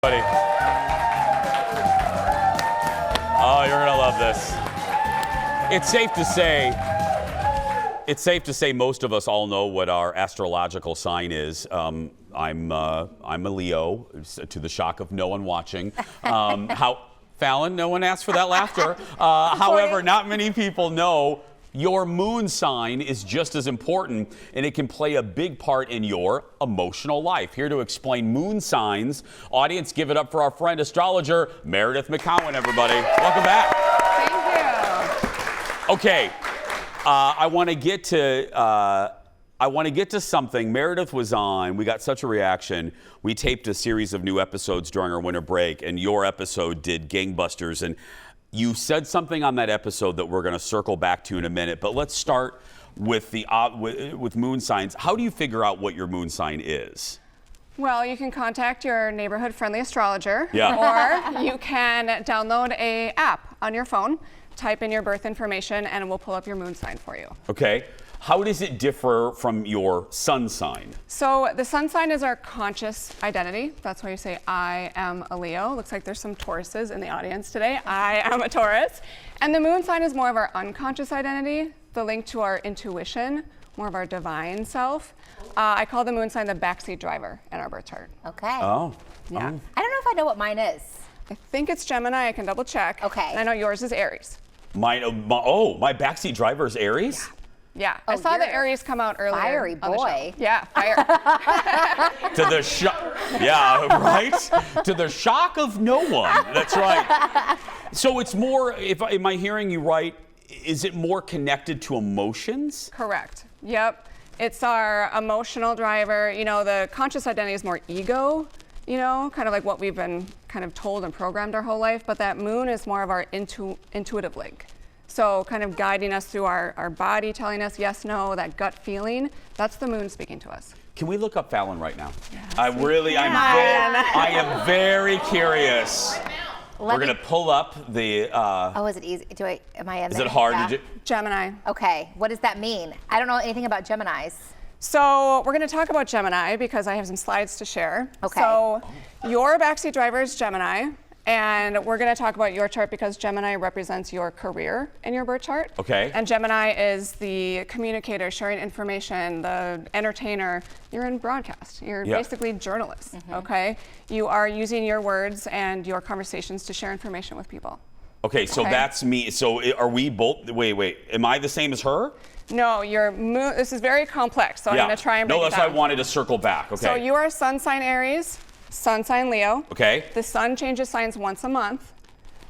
Buddy. Oh, you're gonna love this. It's safe to say most of us all know what our astrological sign is. I'm a Leo, to the shock of no one watching. Fallon, no one asked for that laughter. However, not many people know your moon sign is just as important, and it can play a big part in your emotional life. Here to explain moon signs, audience, give it up for our friend astrologer Meredith McCowan, everybody. Welcome back. Thank you. Okay, I want to get to something. Meredith was on. We got such a reaction. We taped a series of new episodes during our winter break, and your episode did gangbusters. And you said something on that episode that we're going to circle back to in a minute, but let's start with with moon signs. How do you figure out what your moon sign is? Well, you can contact your neighborhood-friendly astrologer, yeah. Or you can download an app on your phone, type in your birth information, and it will pull up your moon sign for you. Okay. How does it differ from your sun sign? So the sun sign is our conscious identity. That's why you say, I am a Leo. Looks like there's some Tauruses in the audience today. I am a Taurus. And the moon sign is more of our unconscious identity, the link to our intuition, more of our divine self. I call the moon sign the backseat driver in our birth chart. Okay. Oh. Yeah. I don't know if I know what mine is. I think it's Gemini. I can double check. Okay. And I know yours is Aries. My backseat driver is Aries? Yeah, Oh, I saw the you're Aries come out earlier. fiery on the show. boy. Yeah, fire. To the yeah, right? To the shock of no one. That's right. So it's more, am I hearing you right, is it more connected to emotions? Correct. Yep. It's our emotional driver. You know, the conscious identity is more ego, you know, kind of like what we've been kind of told and programmed our whole life, but that moon is more of our intuitive link. So kind of guiding us through our body, telling us yes, no, that gut feeling, that's the moon speaking to us. Can we look up Fallon right now? Yes, I am very curious. We're going to pull up the... Oh, is it easy? Am I in there? Is it hard Yeah. to do? Gemini. Okay, what does that mean? I don't know anything about Geminis. So we're going to talk about Gemini because I have some slides to share. Okay. So your backseat driver is Gemini. And we're going to talk about your chart because Gemini represents your career in your birth chart. Okay. And Gemini is the communicator, sharing information, the entertainer. You're in broadcast. You're basically journalists, okay? You are using your words and your conversations to share information with people. Okay, so that's me. So are we both, wait, am I the same as her? No, your moon, this is very complex, so I'm going to try and break it down. No, that's why I wanted to circle back, okay. So you are sun sign Aries. Sun sign Leo. Okay. The sun changes signs once a month.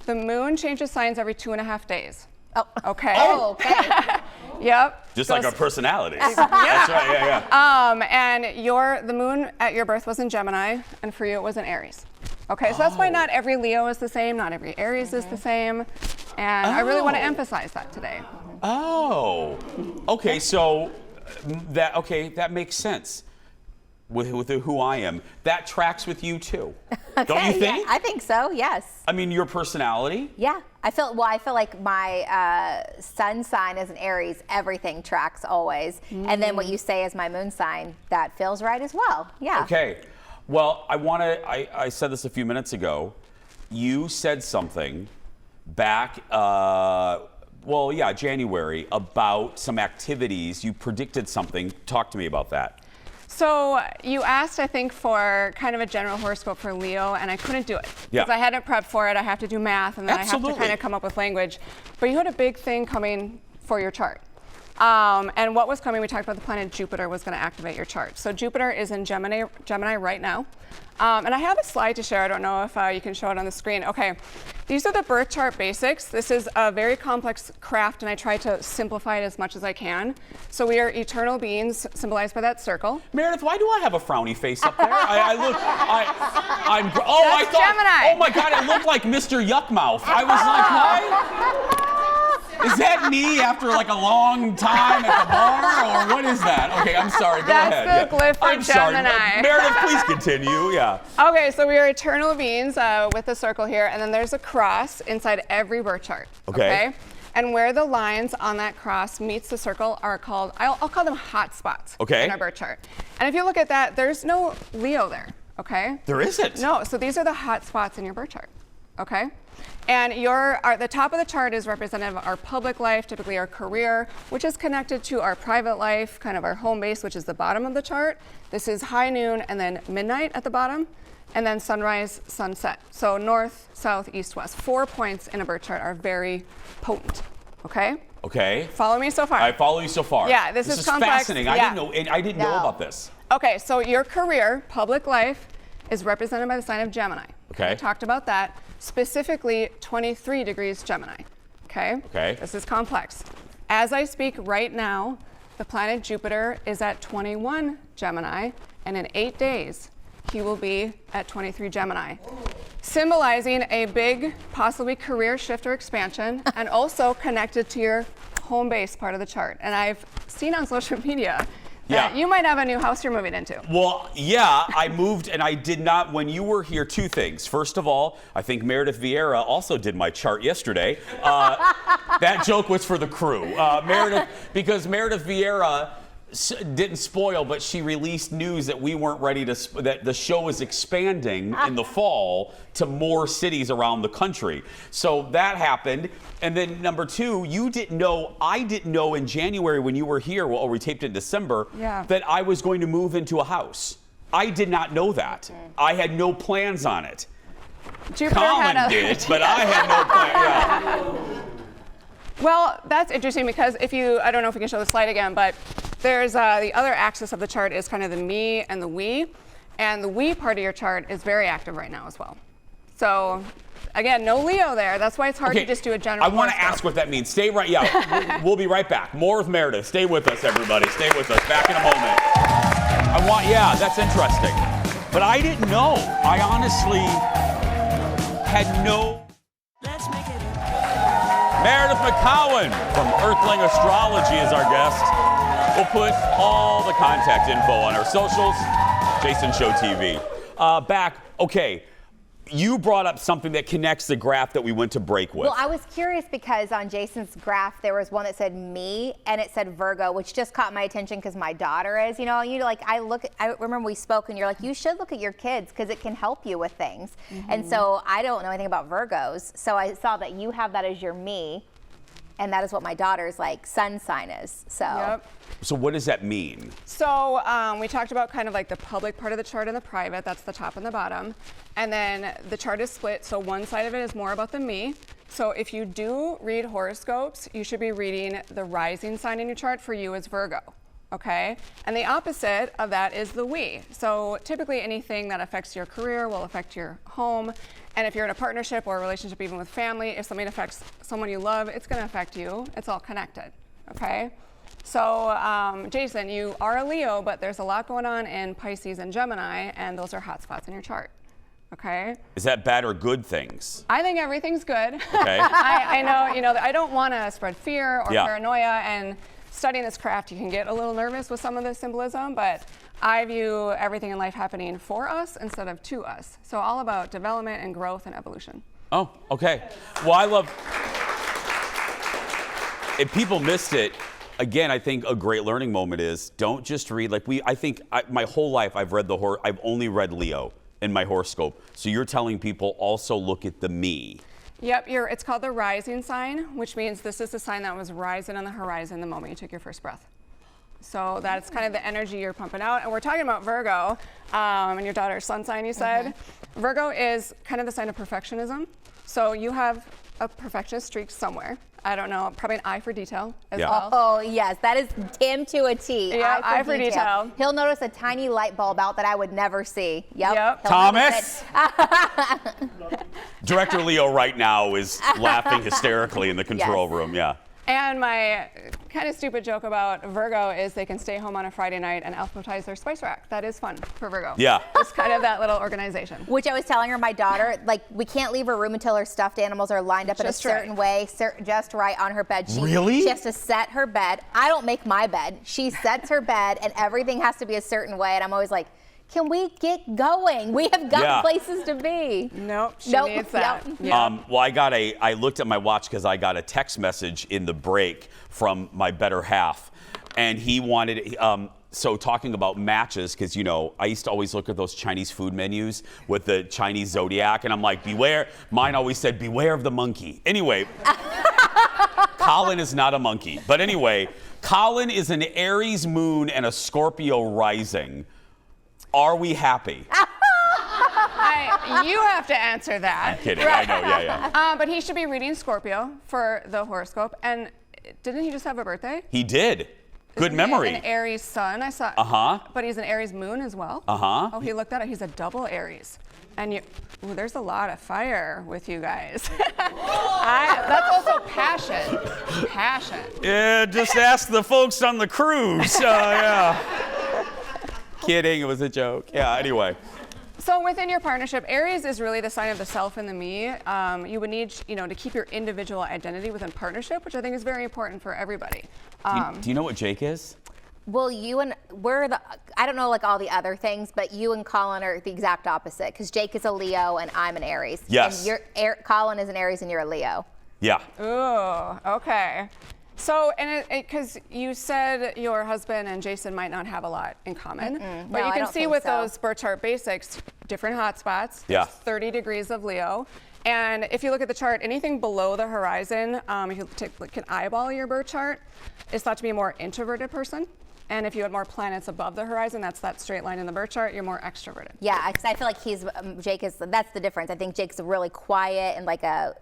The moon changes signs every 2.5 days. Oh. Okay. Oh, okay. Yep. Just like our personalities. That's right, yeah. And the moon at your birth was in Gemini, and for you it was in Aries. Okay, so that's why not every Leo is the same, not every Aries is the same, and I really want to emphasize that today. Oh. Okay, so that makes sense. With who I am, that tracks with you too. Don't you think? Yeah, I think so. Yes. I mean, your personality. Yeah, I feel like my sun sign is an Aries. Everything tracks always, and then what you say is my moon sign. That feels right as well. Yeah. Okay. Well, I said this a few minutes ago. You said something back, January, about some activities. You predicted something. Talk to me about that. So you asked, I think, for kind of a general horoscope for Leo, and I couldn't do it. Yeah. Because I hadn't prepped for it. I have to do math, and then I have to kind of come up with language. But you had a big thing coming for your chart. And what was coming, we talked about the planet Jupiter was going to activate your chart. So Jupiter is in Gemini right now. And I have a slide to share. I don't know if you can show it on the screen. Okay, these are the birth chart basics. This is a very complex craft, and I try to simplify it as much as I can. So we are eternal beings, symbolized by that circle. Meredith, why do I have a frowny face up there? That's Gemini. Oh my God, I look like Mr. Yuckmouth. I was like, why? Is that me after like a long time at the bar, or what is that? Okay, I'm sorry. Go ahead. That's the glyph for I'm sorry. Gemini. Meredith, please continue. Yeah. Okay, so we are eternal beings with a circle here, and then there's a cross inside every birth chart. Okay. And where the lines on that cross meets the circle are called, I'll call them hot spots in our birth chart. And if you look at that, there's no Leo there. okay? There isn't. No, so these are the hot spots in your birth chart, okay? And the top of the chart is representative of our public life, typically our career, which is connected to our private life, kind of our home base, which is the bottom of the chart. This is high noon and then midnight at the bottom, and then sunrise, sunset. So north, south, east, west. 4 points in a birth chart are very potent, okay? Okay. Follow me so far. I follow you so far. Yeah, this is complex. Fascinating. Yeah. I didn't know about this. Okay, so your career, public life, is represented by the sign of Gemini. Okay. We talked about that. Specifically, 23 degrees Gemini. Okay? Okay. This is complex. As I speak right now, the planet Jupiter is at 21 Gemini, and in 8 days, he will be at 23 Gemini, symbolizing a big, possibly career shift or expansion, and also connected to your home base part of the chart. And I've seen on social media that you might have a new house you're moving into. Well, yeah, I moved and I did not, when you were here, 2 things. First of all, I think Meredith Vieira also did my chart yesterday. That joke was for the crew. Because Meredith Vieira didn't spoil, but she released news that we weren't ready to, that the show is expanding in the fall to more cities around the country. So that happened. And then number 2, I didn't know in January when you were here, well, we taped in December, that I was going to move into a house. I did not know that. I had no plans on it. Jupiter Colin did, but I had no plan. Yeah. Well, that's interesting because I don't know if we can show the slide again, but there's the other axis of the chart is kind of the me and the we. And the we part of your chart is very active right now as well. So again, no Leo there. That's why it's hard to just do a general. I want to ask what that means. Stay right, we'll be right back. More with Meredith. Stay with us, everybody. Stay with us. Back in a moment. That's interesting. But I didn't know. I honestly had no. Meredith McCowan from Earthling Astrology is our guest. We'll put all the contact info on our socials. Jason Show TV. Okay. You brought up something that connects the graph that we went to break with. Well, I was curious because on Jason's graph, there was one that said me and it said Virgo, which just caught my attention because my daughter is, I remember we spoke and you're like, you should look at your kids because it can help you with things. Mm-hmm. And so I don't know anything about Virgos. So I saw that you have that as your me. And that is what my daughter's sun sign is. So what does that mean? So we talked about kind of like the public part of the chart and the private. That's the top and the bottom. And then the chart is split. So one side of it is more about the me. So if you do read horoscopes, you should be reading the rising sign in your chart for you as Virgo. Okay? And the opposite of that is the we. So typically anything that affects your career will affect your home. And if you're in a partnership or a relationship, even with family, if something affects someone you love, it's going to affect you. It's all connected. Okay? So, Jason, you are a Leo, but there's a lot going on in Pisces and Gemini, and those are hot spots in your chart. Okay? Is that bad or good things? I think everything's good. Okay. I know, I don't want to spread fear or paranoia, and studying this craft, you can get a little nervous with some of the symbolism, but I view everything in life happening for us instead of to us. So all about development and growth and evolution. Oh, okay. Well, I love, if people missed it, again, I think a great learning moment is don't just read, my whole life I've only read Leo in my horoscope. So you're telling people also look at the me. Yep, it's called the rising sign, which means this is the sign that was rising on the horizon the moment you took your first breath. So that's kind of the energy you're pumping out. And we're talking about Virgo, and your daughter's sun sign, you said. Mm-hmm. Virgo is kind of the sign of perfectionism. So you have a perfectionist streak somewhere. I don't know, probably an eye for detail as well. Oh, yes, that is him to a T. Yeah, eye for detail. He'll notice a tiny light bulb out that I would never see. Yep. Thomas! Director Leo right now is laughing hysterically in the control room, And my kind of stupid joke about Virgo is they can stay home on a Friday night and alphabetize their spice rack. That is fun for Virgo. Yeah. It's kind of that little organization. Which I was telling her, my daughter, we can't leave her room until her stuffed animals are lined up in a certain way, just right on her bed. Really? She has to set her bed. I don't make my bed. She sets her bed and everything has to be a certain way. And I'm always like, can we get going? We have got places to be. Nope, she needs that. Well, I looked at my watch because I got a text message in the break from my better half, and he wanted, so talking about matches, because, you know, I used to always look at those Chinese food menus with the Chinese zodiac, and I'm like, beware. Mine always said, beware of the monkey. Anyway, Colin is not a monkey. But anyway, Colin is an Aries moon and a Scorpio rising. Are we happy? You have to answer that. I'm kidding. I know, yeah. But he should be reading Scorpio for the horoscope. And didn't he just have a birthday? He did. Good Isn't memory. He an Aries sun, I saw. But he's an Aries moon as well. Oh, he looked at it. He's a double Aries. And there's a lot of fire with you guys. That's also passion. Passion. Yeah, just ask the folks on the cruise. Yeah. Kidding, it was a joke. Yeah, anyway. So within your partnership, Aries is really the sign of the self and the me. You would need, to keep your individual identity within partnership, which I think is very important for everybody. Do you know what Jake is? Well, I don't know like all the other things, but you and Colin are the exact opposite, because Jake is a Leo and I'm an Aries. Yes. And Colin is an Aries and you're a Leo. Yeah. Ooh, okay. So, and because you said your husband and Jason might not have a lot in common, but No, you I can don't see think with so. those birth chart basics, different hotspots. Yeah. 30 degrees of Leo. And if you look at the chart, anything below the horizon, if you can eyeball your birth chart, is thought to be a more introverted person. And if you had more planets above the horizon, that's that straight line in the birth chart, you're more extroverted. Yeah, I feel like that's the difference. I think Jake's really quiet and like a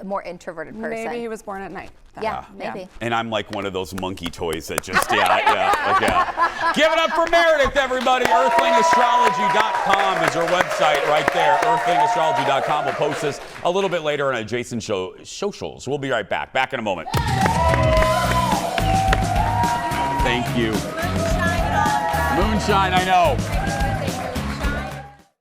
more introverted person. Maybe he was born at night. Yeah, maybe. And I'm like one of those monkey toys that just, yeah. Give it up for Meredith, everybody. Earthlingastrology.com is her website right there. Earthlingastrology.com. We'll post this a little bit later on Jason Show socials. We'll be right back. Back in a moment. Thank you. Moonshine, I know.